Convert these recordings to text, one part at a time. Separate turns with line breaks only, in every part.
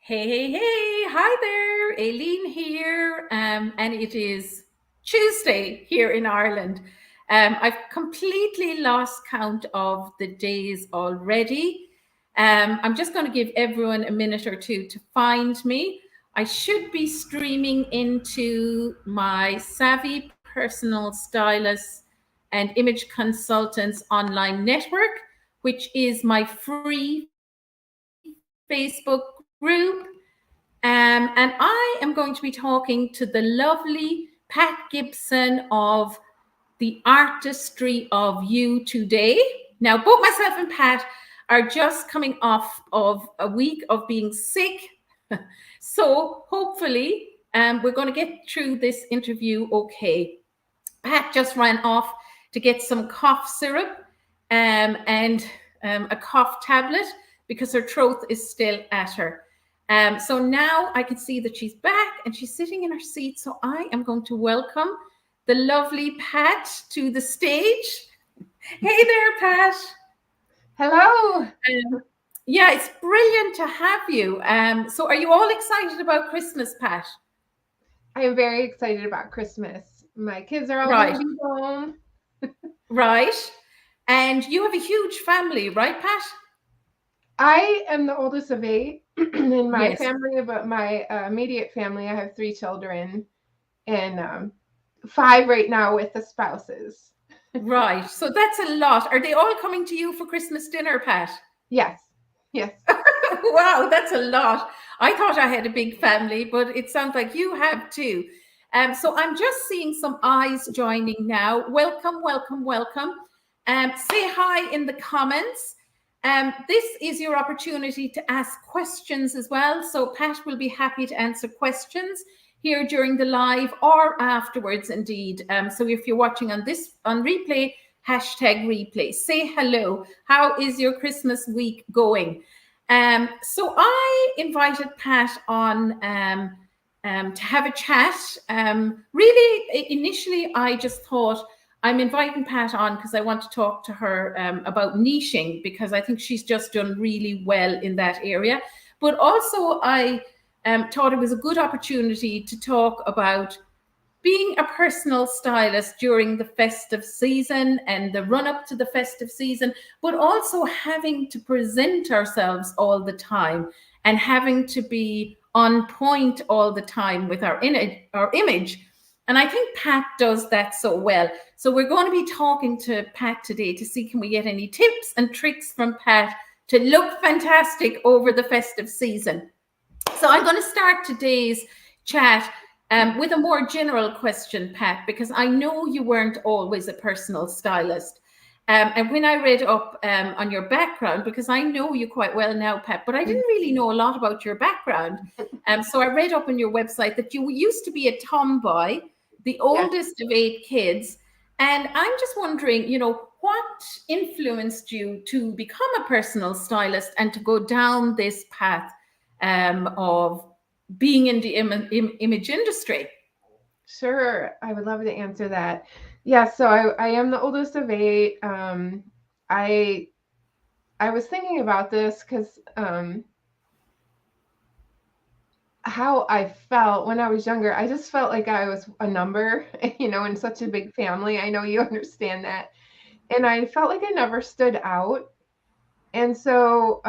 Hey, hey, hey, hi there, Aileen here, and it is Tuesday here in Ireland. I've completely lost count of the days already. I'm just going to give everyone a minute or two to find me. I should be streaming into my Savvy Personal Stylist and Image Consultants online network, which is my free Facebook group. And I am going to be talking to the lovely Pat Gibson of the Artistry of You today. Now, both myself and Pat are just coming off of a week of being sick. So hopefully, we're going to get through this interview okay. Pat just ran off to get some cough syrup and a cough tablet because her throat is still at her. So now I can see that she's back and she's sitting in her seat. So I am going to welcome the lovely Pat to the stage. Hey there, Pat.
Hello.
Yeah, it's brilliant to have you. So are you all excited about Christmas, Pat?
I am very excited about Christmas. My kids are all going
Right,
to be home.
right. And you have a huge family, right, Pat?
I am the oldest of eight in my
Yes.
family, but my immediate family, I have three children and five right now with the spouses.
Right. So that's a lot. Are they all coming to you for Christmas dinner, Pat?
Yes. Yes.
Wow, that's a lot. I thought I had a big family, but it sounds like you have too. So I'm just seeing some eyes joining now. Welcome, welcome, welcome. Say hi in the comments. This is your opportunity to ask questions as well. So Pat will be happy to answer questions here during the live or afterwards, indeed. So if you're watching on replay, hashtag replay. Say hello. How is your Christmas week going? So I invited Pat on to have a chat. Really, initially, I just thought I'm inviting Pat on because I want to talk to her about niching because I think she's just done really well in that area. But also, I thought it was a good opportunity to talk about being a personal stylist during the festive season and the run up to the festive season, but also having to present ourselves all the time and having to be on point all the time with our image. And I think Pat does that so well. So we're going to be talking to Pat today to see can we get any tips and tricks from Pat to look fantastic over the festive season. So I'm going to start today's chat with a more general question, Pat, because I know you weren't always a personal stylist. And when I read up on your background, because I know you quite well now, Pat, but I didn't really know a lot about your background. So I read up on your website that you used to be a tomboy, the
Yes.
oldest of eight kids. And I'm just wondering, what influenced you to become a personal stylist and to go down this path of being in the image industry?
Sure. I would love to answer that. Yeah. So I am the oldest of eight. I I was thinking about this because how I felt when I was younger. I just felt like I was a number, in such a big family. I know you understand that. And I felt like I never stood out. And so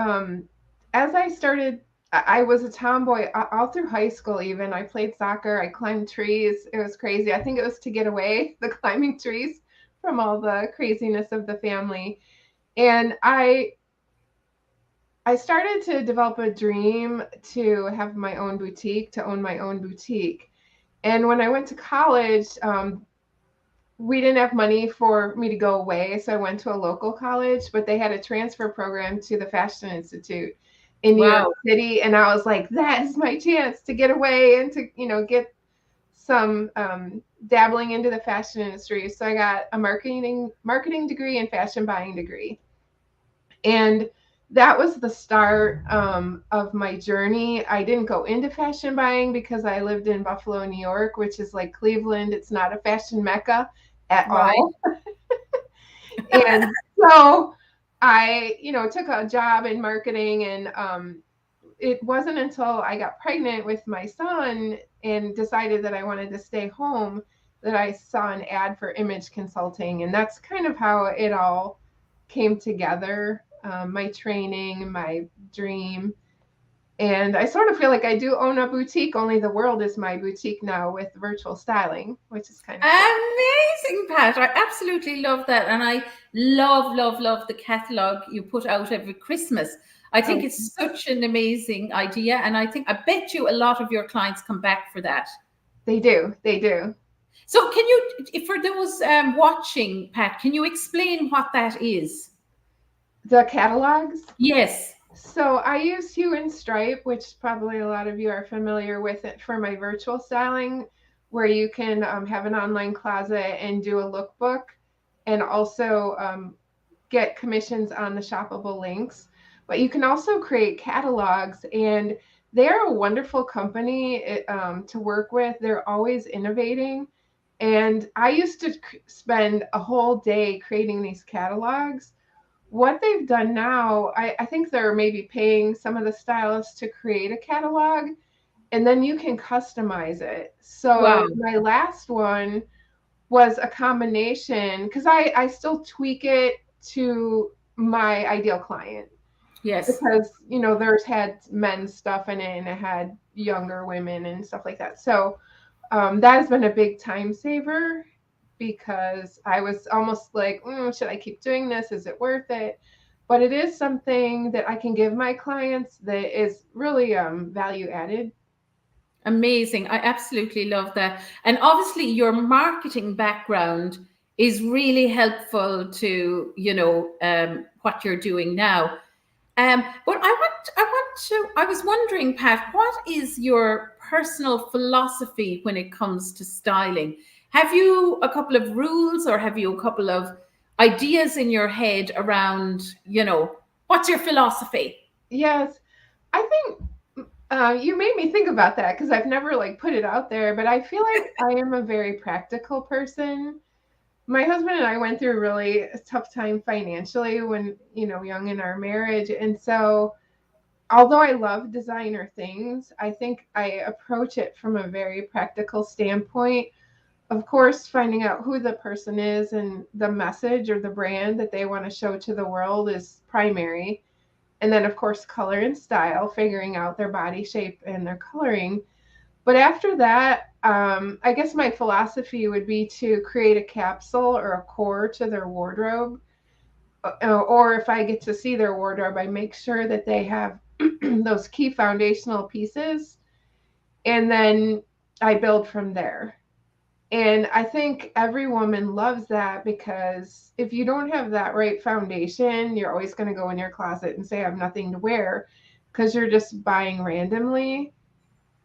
as I started, I was a tomboy all through high school, even. I played soccer, I climbed trees. It was crazy. I think it was to get away, the climbing trees, from all the craziness of the family. And I started to develop a dream to have my own boutique, to own my own boutique. And when I went to college, we didn't have money for me to go away. So I went to a local college, but they had a transfer program to the Fashion Institute in New York
Wow.
City. And I was like, that is my chance to get away and to, get some dabbling into the fashion industry. So I got a marketing degree and fashion buying degree. And that was the start of my journey. I didn't go into fashion buying because I lived in Buffalo, New York, which is like Cleveland. It's not a fashion mecca at
Right.
all. And so I, took a job in marketing and it wasn't until I got pregnant with my son and decided that I wanted to stay home that I saw an ad for image consulting. And that's kind of how it all came together, my training, my dream. And I sort of feel like I do own a boutique, only the world is my boutique now with virtual styling, which is kind of cool.
Amazing, Pat. I absolutely love that. And I love, love, love the catalog you put out every Christmas. I think
Oh,
it's such an amazing idea. And I bet you a lot of your clients come back for that.
they do. They do.
So, can you, for those watching, Pat, can you explain what that is?
The catalogs.
Yes.
So I use Hue and Stripe, which probably a lot of you are familiar with it for my virtual styling, where you can have an online closet and do a lookbook and also get commissions on the shoppable links. But you can also create catalogs, and they're a wonderful company to work with. They're always innovating. And I used to spend a whole day creating these catalogs. What they've done now, I think they're maybe paying some of the stylists to create a catalog, and then you can customize it.
Wow.
So my last one was a combination because I still tweak it to my ideal client
Yes.
because there's had men's stuff in it and it had younger women and stuff like that. So that has been a big time saver because I was almost like, should I keep doing this? Is it worth it? But it is something that I can give my clients that is really value added.
Amazing. I absolutely love that. And obviously, your marketing background is really helpful to, what you're doing now. But I was wondering, Pat, what is your personal philosophy when it comes to styling? Have you a couple of rules or have you a couple of ideas in your head around, what's your philosophy?
Yes, I think you made me think about that because I've never like put it out there, but I feel like I am a very practical person. My husband and I went through a really tough time financially when, young in our marriage. And so, although I love designer things, I think I approach it from a very practical standpoint. Of course, finding out who the person is and the message or the brand that they want to show to the world is primary. And then, of course, color and style, figuring out their body shape and their coloring. But after that, I guess my philosophy would be to create a capsule or a core to their wardrobe. Or if I get to see their wardrobe, I make sure that they have those key foundational pieces. And then I build from there. And I think every woman loves that because if you don't have that right foundation, you're always going to go in your closet and say, I have nothing to wear because you're just buying randomly.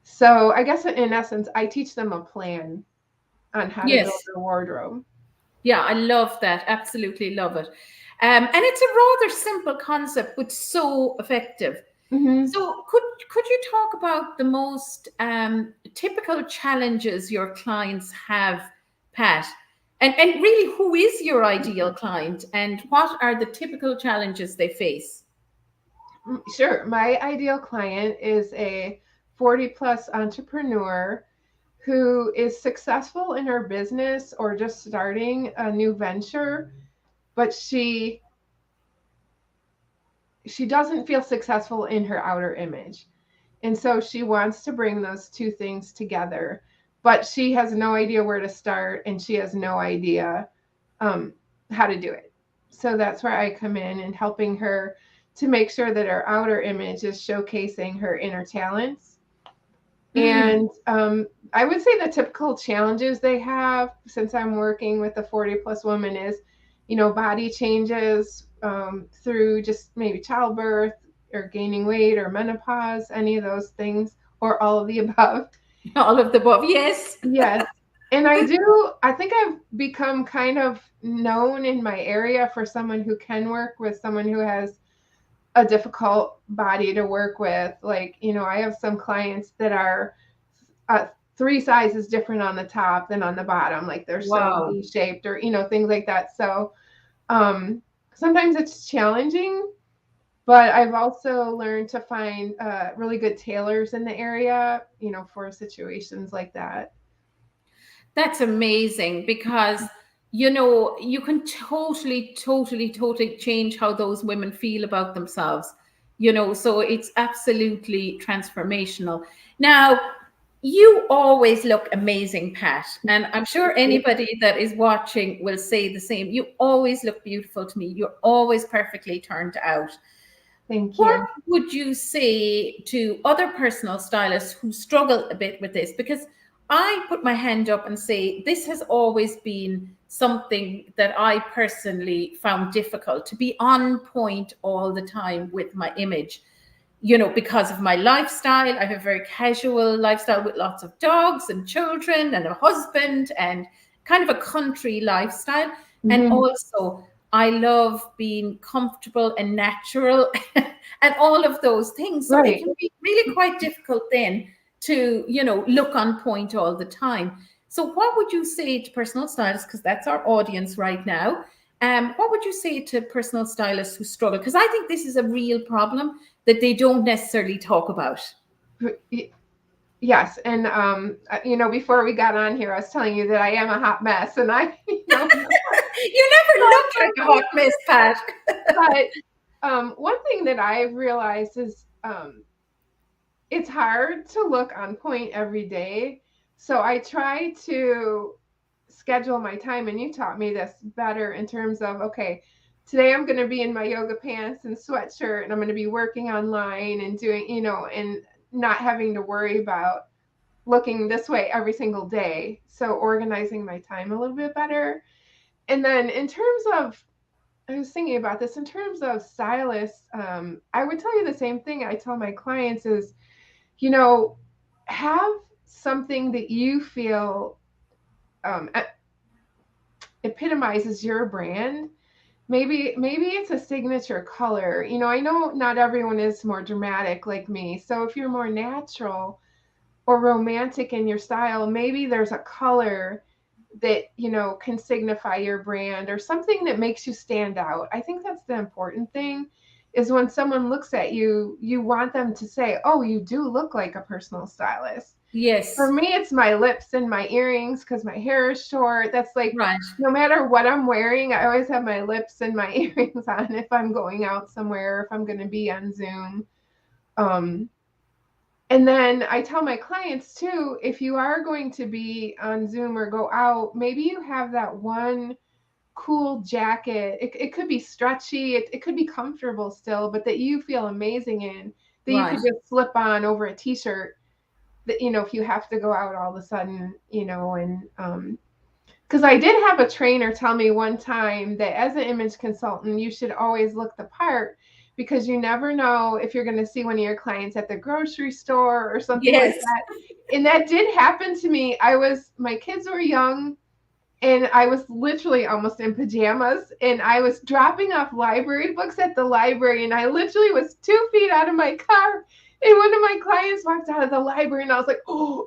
So I guess in essence, I teach them a plan on how to
Yes.
build their wardrobe.
Yeah, I love that. Absolutely love it. And it's a rather simple concept, but so effective.
Mm-hmm.
So, could you talk about the most typical challenges your clients have, Pat? And really, who is your ideal client, and what are the typical challenges they face?
Sure. My ideal client is a 40 plus entrepreneur who is successful in her business or just starting a new venture, but she doesn't feel successful in her outer image. And so she wants to bring those two things together, but she has no idea where to start and she has no idea how to do it. So that's where I come in and helping her to make sure that her outer image is showcasing her inner talents.
Mm,
And I would say the typical challenges they have since I'm working with a 40 plus woman is, body changes through just maybe childbirth or gaining weight or menopause, any of those things, or all of the above.
all of the above. Yes.
Yes. And I think I've become kind of known in my area for someone who can work with someone who has a difficult body to work with. Like, I have some clients that are three sizes different on the top than on the bottom. Like they're so
Wow.
V-shaped or, things like that. So sometimes it's challenging, But I've also learned to find really good tailors in the area, for situations like that.
That's amazing because, you can totally, totally, totally change how those women feel about themselves, so it's absolutely transformational. Now, you always look amazing, Pat, and I'm sure anybody that is watching will say the same. You always look beautiful to me. You're always perfectly turned out.
Thank
What
you.
would you say to other personal stylists who struggle a bit with this? Because I put my hand up and say this has always been something that I personally found difficult, to be on point all the time with my image, because of my lifestyle. I have a very casual lifestyle with lots of dogs and children and a husband and kind of a country lifestyle. And
Hmm.
also, I love being comfortable and natural and all of those things. So it
Right.
can be really quite difficult then to, look on point all the time. So, what would you say to personal stylists? Because that's our audience right now. What would you say to personal stylists who struggle? Because I think this is a real problem that they don't necessarily talk about.
Yes, and before we got on here, I was telling you that I am a hot mess, and I,
You never look like a hot mess, Pat.
but one thing that I've realized is it's hard to look on point every day. So I try to schedule my time, and you taught me this better in terms of, okay, today I'm going to be in my yoga pants and sweatshirt, and I'm going to be working online and doing, and not having to worry about looking this way every single day. So organizing my time a little bit better. And then in terms of, I was thinking about this in terms of stylists, I would tell you the same thing I tell my clients is, you know, have something that you feel um, epitomizes your brand. Maybe it's a signature color. I know not everyone is more dramatic like me. So if you're more natural or romantic in your style, maybe there's a color that can signify your brand or something that makes you stand out. I think that's the important thing, is when someone looks at you, you want them to say, oh, you do look like a personal stylist. For
Yes,
me, it's my lips and my earrings because my hair is short. That's like,
right.
no matter what I'm wearing, I always have my lips and my earrings on if I'm going out somewhere, if I'm going to be on Zoom. Um, and then I tell my clients too, if you are going to be on Zoom or go out, maybe you have that one cool jacket. It could be stretchy, it could be comfortable still, but that you feel amazing in, that you
Right.
could just slip on over a t-shirt, that, if you have to go out all of a sudden, and because I did have a trainer tell me one time that as an image consultant, you should always look the part, because you never know if you're going to see one of your clients at the grocery store or something like
Yes.
that. And that did happen to me. My kids were young, and I was literally almost in pajamas, and I was dropping off library books at the library, and I literally was 2 feet out of my car. And one of my clients walked out of the library, and I was like, oh,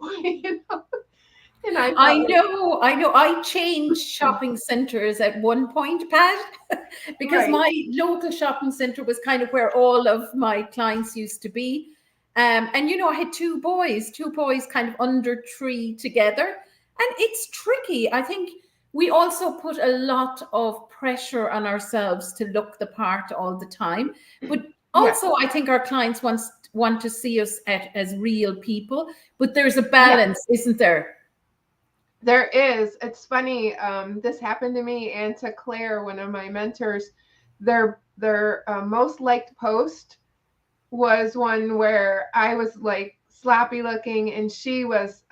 and I
I
felt
know, I know. I changed
like,
shopping centers at one point, Pat, because
right.
my local shopping center was kind of where all of my clients used to be. And I had two boys kind of under three together. And it's tricky. I think we also put a lot of pressure on ourselves to look the part all the time. But
Yes.
also, I think our clients want to see us as real people. But there's a
Yes.
balance, isn't there?
There is. It's funny. This happened to me and to Claire, one of my mentors. Their most liked post was one where I was like sloppy looking, and she was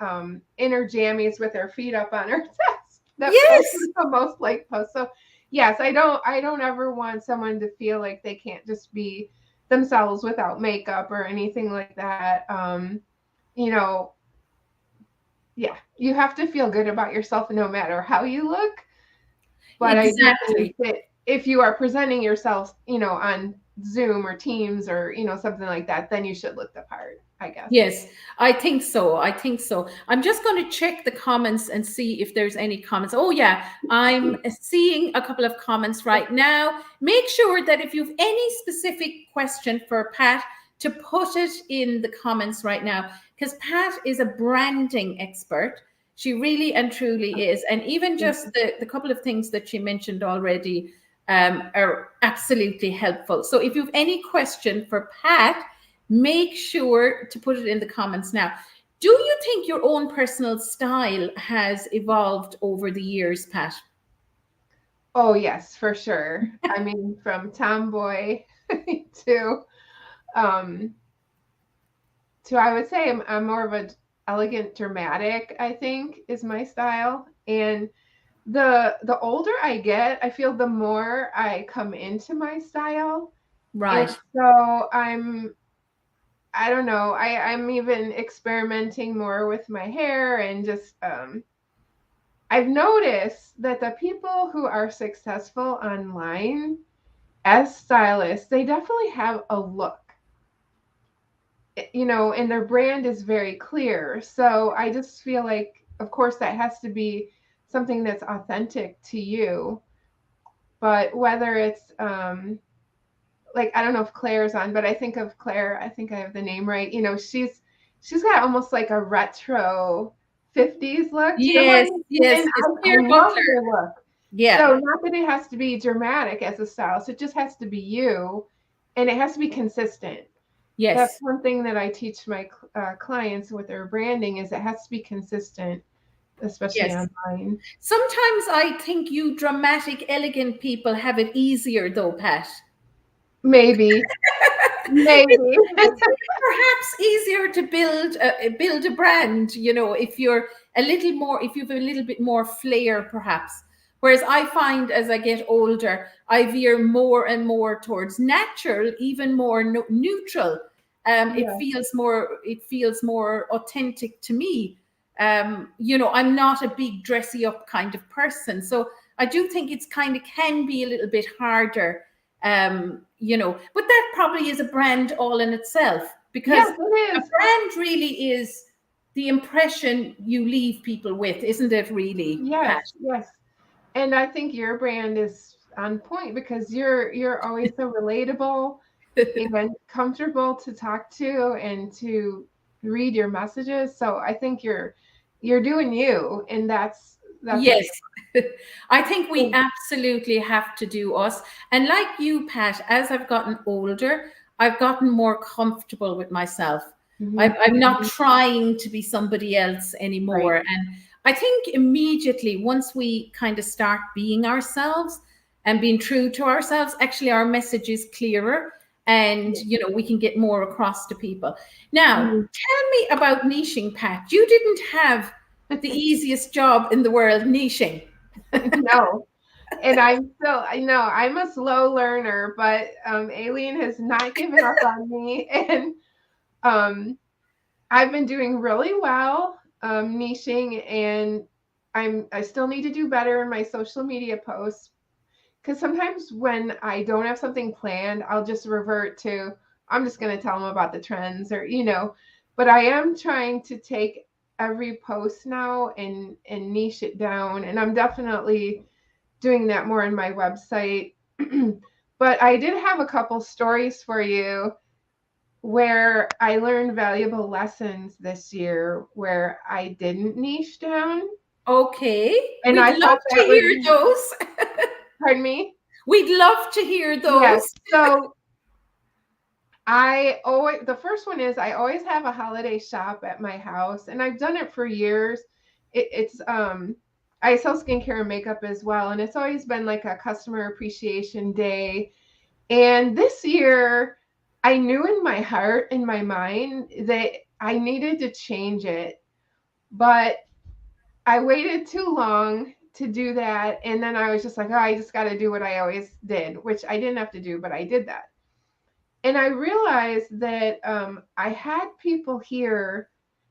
in her jammies with her feet up on her desk. That post
Yes.
was the most liked post. So yes, I don't ever want someone to feel like they can't just be themselves without makeup or anything like that. You know, yeah, you have to feel good about yourself no matter how you look. But I do think
Exactly.
that if you are presenting yourself, on Zoom or Teams or, something like that, then you should look the part, I guess.
Yes, I think so. I think so. I'm just going to check the comments and see if there's any comments. Oh, yeah, I'm seeing a couple of comments right now. Make sure that if you've any specific question for Pat, to put it in the comments right now, because Pat is a branding expert. She really and truly is. And even just the couple of things that she mentioned already are absolutely helpful. So if you've any question for Pat, make sure to put it in the comments now. Do you think your own personal style has evolved over the years, Pat?
Oh, yes, for sure. I mean, from tomboy to um I would say I'm more of a elegant dramatic, I think, is my style. And the older I get, I feel the more I come into my style. And
Right.
so I don't know, I'm even experimenting more with my hair and just I've noticed that the people who are successful online as stylists, they definitely have a look, and their brand is very clear. So I just feel like, of course, that has to be something that's authentic to you. But whether it's like, I don't know if Claire's on, but I think of Claire, I think I have the name right. She's got almost like a retro 50s look. Do you know what I
Yes,
mean?
yes,
And
yes.
I
Claire
love
Butler.
her look.
Yeah.
So not that it has to be dramatic as a stylist, it just has to be you, and it has to be consistent. That's
Yes.
one thing that I teach my clients with their branding is it has to be consistent, especially
Yes.
online.
Sometimes I think you dramatic, elegant people have it easier, though, Pat.
Maybe, maybe.
It's perhaps easier to build a brand, if you're a little more, if you've a little bit more flair, perhaps. Whereas I find as I get older, I veer more and more towards natural, even more neutral.
Yeah.
It feels more authentic to me. I'm not a big dressy up kind of person, so I do think it's kind of can be a little bit harder, but that probably is a brand all in itself, because
Yes, it
a
is.
brand really is the impression you leave people with, isn't it, really, Pat?
Yes, yes. And I think your brand is on point because you're always so relatable and comfortable to talk to and to read your messages. So I think you're doing you, and that's what
Yes.
you
I think we
do.
absolutely have to do us. And like you, Pat, as I've gotten older, I've gotten more comfortable with myself. I'm,
Mhm,
I'm not
mhm.
trying to be somebody else
Right.
anymore. And I think immediately, once we kind of start being ourselves and being true to ourselves, actually our message is clearer, and we can get more across to people. Now,
Mhm.
tell me about niching, Pat. You didn't have the easiest job in the world, niching.
No. And I know I'm a slow learner, but Aileen has not given up on me. And um, I've been doing really well niching, and I still need to do better in my social media posts because sometimes when I don't have something planned, I'll just revert to I'm just going to tell them about the trends or. But I am trying to take every post now and niche it down, and I'm definitely doing that more in my website. But I did have a couple stories for you where I learned valuable lessons this year where I didn't niche down.
Okay,
And
we'd
I
love
thought
to
that would
hear
be,
those.
pardon me?
We'd love to hear
Yes.
those.
So the first one is I always have a holiday shop at my house, and I've done it for years. It's I sell skincare and makeup as well, and it's always been like a customer appreciation day. And this year, I knew in my heart, in my mind, that I needed to change it. But I waited too long to do that. And then I was just like, oh, I just got to do what I always did, which I didn't have to do, but I did that. And I realized that I had people here.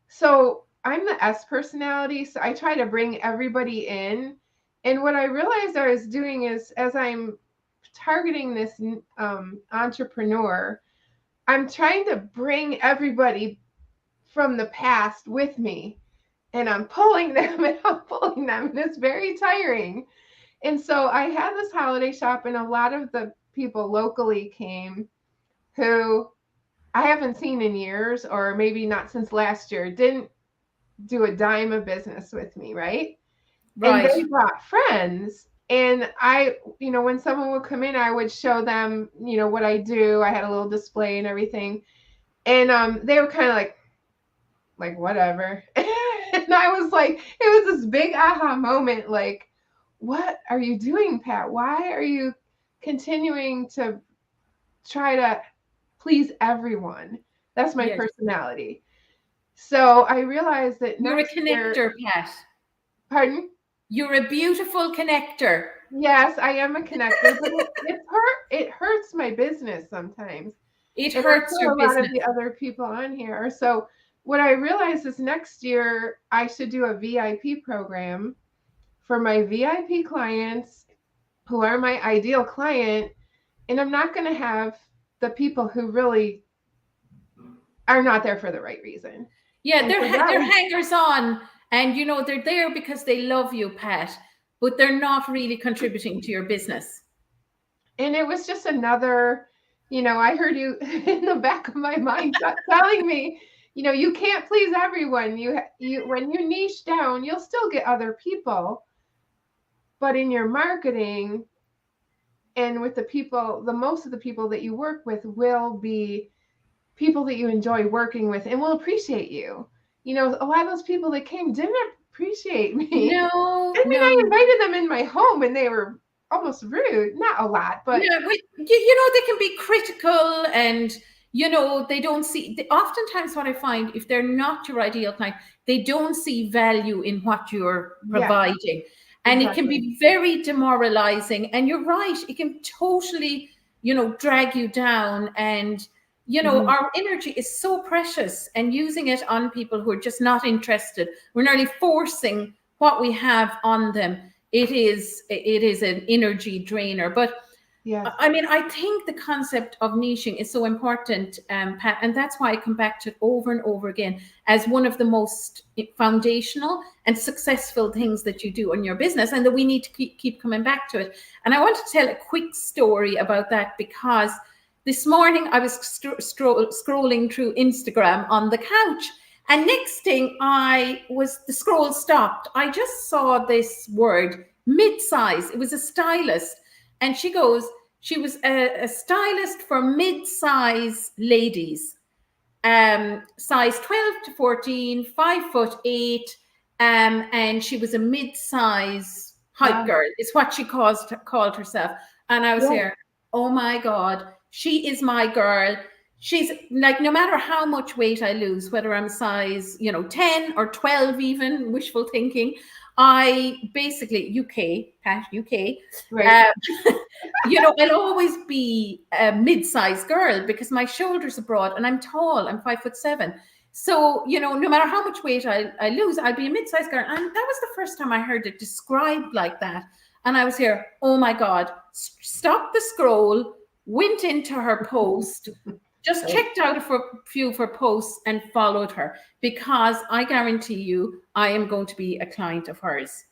So I'm the S personality. So I try to bring everybody in. And what I realized I was doing is as I'm targeting this entrepreneur, I'm trying to bring everybody from the past with me, and I'm pulling them and I'm pulling them, and it's very tiring. And so I had this holiday shop, and a lot of the people locally came who I haven't seen in years, or maybe not since last year, didn't do a dime of business with me, right? And
Right.
they brought friends. And I, when someone would come in, I would show them, what I do. I had a little display and everything. And they were kind of like whatever. And I was like, it was this big aha moment, like, what are you doing, Pat? Why are you continuing to try to please everyone? That's my
Yes.
personality. So I realized that
You're a
next year,
connector, Pat.
pardon?
You're a beautiful connector.
Yes, I am a connector, but it hurts my business sometimes.
It
And I'm
hurts
sure
your
a lot of
business.
the other people on here are. So what I realized is next year I should do a VIP program for my VIP clients who are my ideal client. And I'm not going to have the people who really are not there for the right reason.
Yeah,
And so that
they're
was,
hangers on, and they're there because they love you, Pat, but they're not really contributing to your business.
and it was just another, I heard you in the back of my mind telling me, you can't please everyone. You when you niche down, you'll still get other people, but in your marketing and with the people, the most of the people that you work with will be people that you enjoy working with and will appreciate you. A lot of those people that came didn't appreciate me.
No,
I mean, I
no.
invited them in my home and they were almost rude. Not a lot, but
Yeah, well, they can be critical, and they don't see. Oftentimes, what I find, if they're not your ideal client, they don't see value in what you're
yes,
providing, and it can
exactly.
be very demoralizing. And you're right; it can totally, drag you down. And
Mhm.
our energy is so precious, and using it on people who are just not interested, we're nearly forcing what we have on them. It is an energy drainer, but
Yes.
I mean, I think the concept of niching is so important, Pat, and that's why I come back to it over and over again as one of the most foundational and successful things that you do in your business, and that we need to keep coming back to it. And I want to tell a quick story about that, because this morning I was scrolling through Instagram on the couch, and next thing the scroll stopped. I just saw this word, mid-size. It was a stylist, and she was a stylist for mid-size ladies, size 12 to 14, 5'8", and she was a mid-size hype
Wow.
girl, is what she called herself. And I was
Yes.
here, oh my God, she is my girl. She's like, no matter how much weight I lose, whether I'm size, 10 or 12, even wishful thinking, I basically, UK, Pat, UK,
Right.
um, I'll always be a mid-sized girl because my shoulders are broad and I'm tall. I'm 5'7". So, no matter how much weight I lose, I'll be a mid-sized girl. And that was the first time I heard it described like that. And I was here, oh my God, stop the scroll, went into her post, just
Right.
checked out a few of her posts and followed her, because I guarantee you I am going to be a client of hers.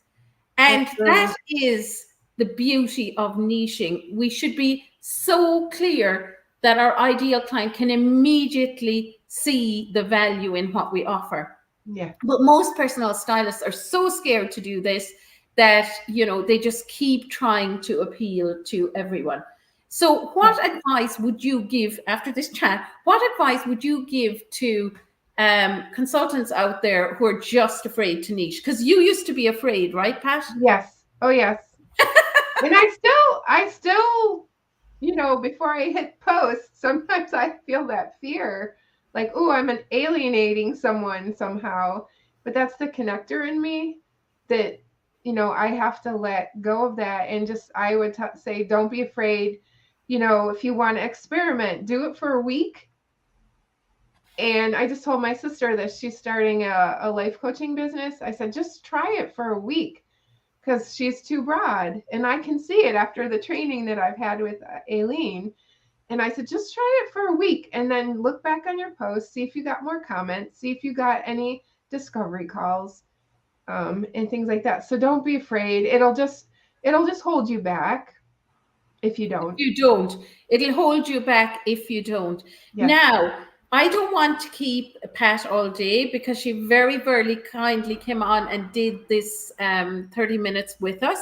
That's
And that
true.
is the beauty of niching. We should be so clear that our ideal client can immediately see the value in what we offer.
Yeah.
But most personal stylists are so scared to do this that, they just keep trying to appeal to everyone. So,
Yeah.
what advice would you give after this chat? What advice would you give to consultants out there who are just afraid to niche? Because you used to be afraid, right, Pat?
Yes. Oh, yes. And I still, before I hit post, sometimes I feel that fear, like, oh, alienating someone somehow. But that's the connector in me that, I have to let go of that. And just, I would say, don't be afraid. If you want to experiment, do it for a week. And I just told my sister that she's starting a life coaching business. I said, just try it for a week, because she's too broad. And I can see it after the training that I've had with Aileen. And I said, just try it for a week and then look back on your post, see if you got more comments, see if you got any discovery calls, and things like that. So don't be afraid. It'll just hold you back if you don't.
You don't. It'll hold you back if you don't.
Yes.
Now, I don't want to keep Pat all day because she very, very kindly came on and did this 30 minutes with us.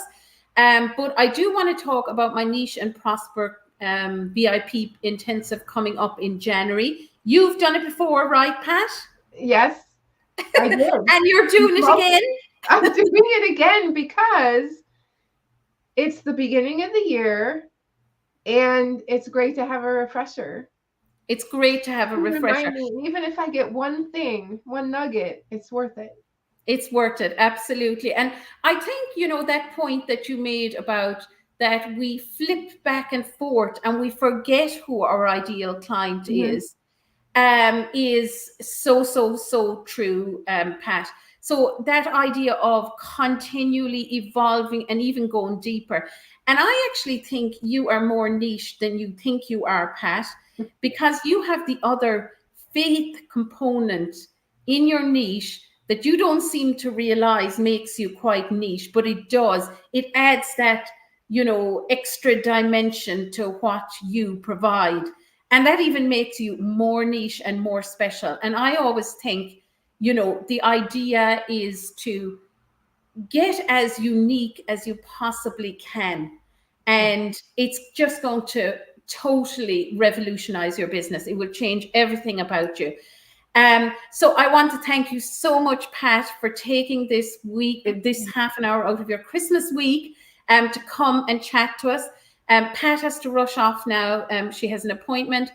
But I do want to talk about my Niche and Prosper VIP intensive coming up in January. You've done it before, right, Pat?
Yes, I did.
And you're doing it again?
I'm doing it again because it's the beginning of the year and it's great to have a refresher.
It's great to have a refresher.
Even if I get one thing, one nugget, it's worth it.
It's worth it, absolutely. And I think, you know, that point that you made about that we flip back and forth and we forget who our ideal client is so true, Pat. So that idea of continually evolving and even going deeper. And I actually think you are more niche than you think you are, Pat, because you have the other faith component in your niche that you don't seem to realize makes you quite niche, but it does. It adds that, you know, extra dimension to what you provide. And that even makes you more niche and more special. And I always think, you know, the idea is to get as unique as you possibly can. And it's just going to totally revolutionize your business. It will change everything about you. So I want to thank you so much, Pat, for taking this half an hour out of your Christmas week to come and chat to us. Pat has to rush off now. She has an appointment.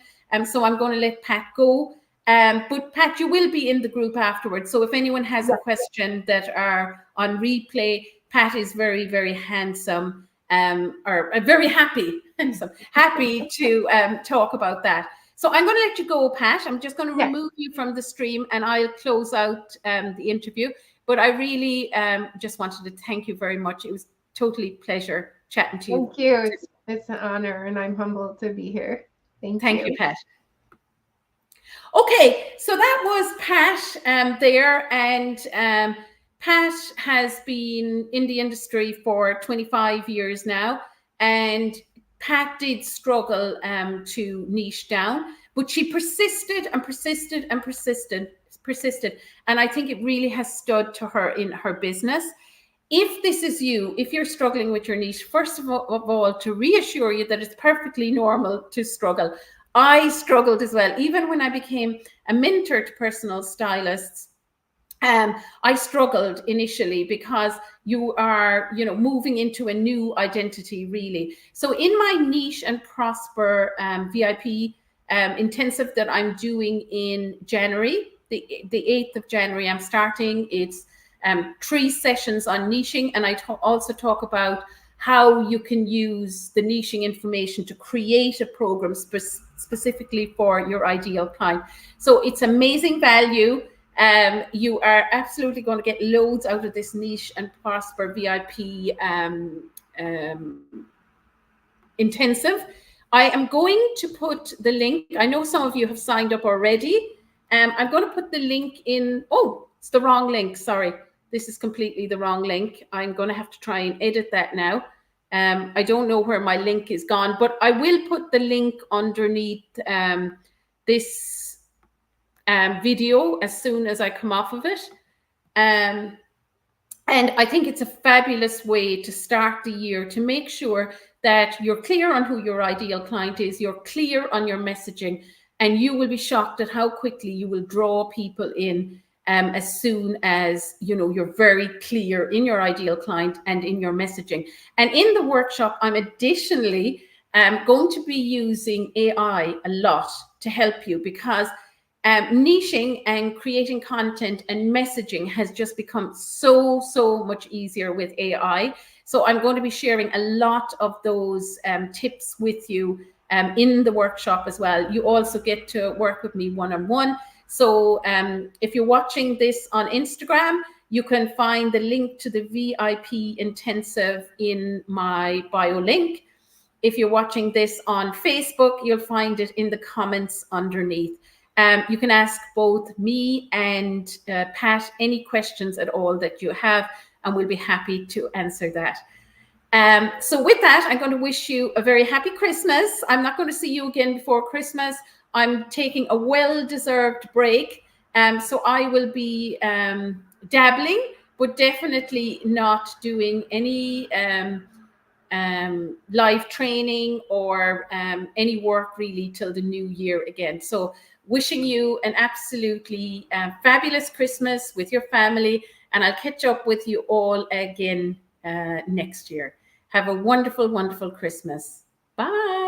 So I'm going to let Pat go. But Pat, you will be in the group afterwards. So if anyone has a question that are on replay, Pat is very, very handsome or very happy to talk about that. So I'm going to let you go, Pat. I'm just going to remove you from the stream and I'll close out the interview. But I really just wanted to thank you very much. It was totally pleasure chatting to you.
Thank you. It's an honor and I'm humbled to be here. Thank you,
Pat. Okay, so that was Pat there. And Pat has been in the industry for 25 years now. And Pat did struggle to niche down, but she persisted and persisted and persisted. And I think it really has stood to her in her business. If this is you, if you're struggling with your niche, first of all, to reassure you that it's perfectly normal to struggle. I struggled as well. Even when I became a mentor to personal stylists, I struggled initially because you are, you know, moving into a new identity, really. So in my Niche and Prosper VIP intensive that I'm doing in January, the 8th of January, I'm starting. It's 3 sessions on niching, and I also talk about how you can use the niching information to create a program specifically for your ideal client. So it's amazing value. You are absolutely going to get loads out of this Niche and Prosper VIP intensive. I am going to put the link. I know some of you have signed up already. I'm going to put the link in. Oh, it's the wrong link. Sorry. This is completely the wrong link. I'm going to have to try and edit that now. I don't know where my link is gone, but I will put the link underneath this video as soon as I come off of it. And I think it's a fabulous way to start the year, to make sure that you're clear on who your ideal client is, you're clear on your messaging, and you will be shocked at how quickly you will draw people in as soon as, you know, you're very clear in your ideal client and in your messaging. And in the workshop, I'm additionally going to be using AI a lot to help you, because niching and creating content and messaging has just become so much easier with AI. So I'm going to be sharing a lot of those tips with you in the workshop as well. You also get to work with me one-on-one. So if you're watching this on Instagram, You can find the link to the VIP intensive in my bio link. If you're watching this on Facebook, you'll find it in the comments underneath. You can ask both me and Pat any questions at all that you have, and we'll be happy to answer that. So with that, I'm going to wish you a very happy Christmas. I'm not going to see you again before Christmas. I'm taking a well-deserved break. So I will be dabbling, but definitely not doing any live training or any work really till the new year again. So wishing you an absolutely fabulous Christmas with your family, and I'll catch up with you all again next year. Have a wonderful, wonderful Christmas. Bye.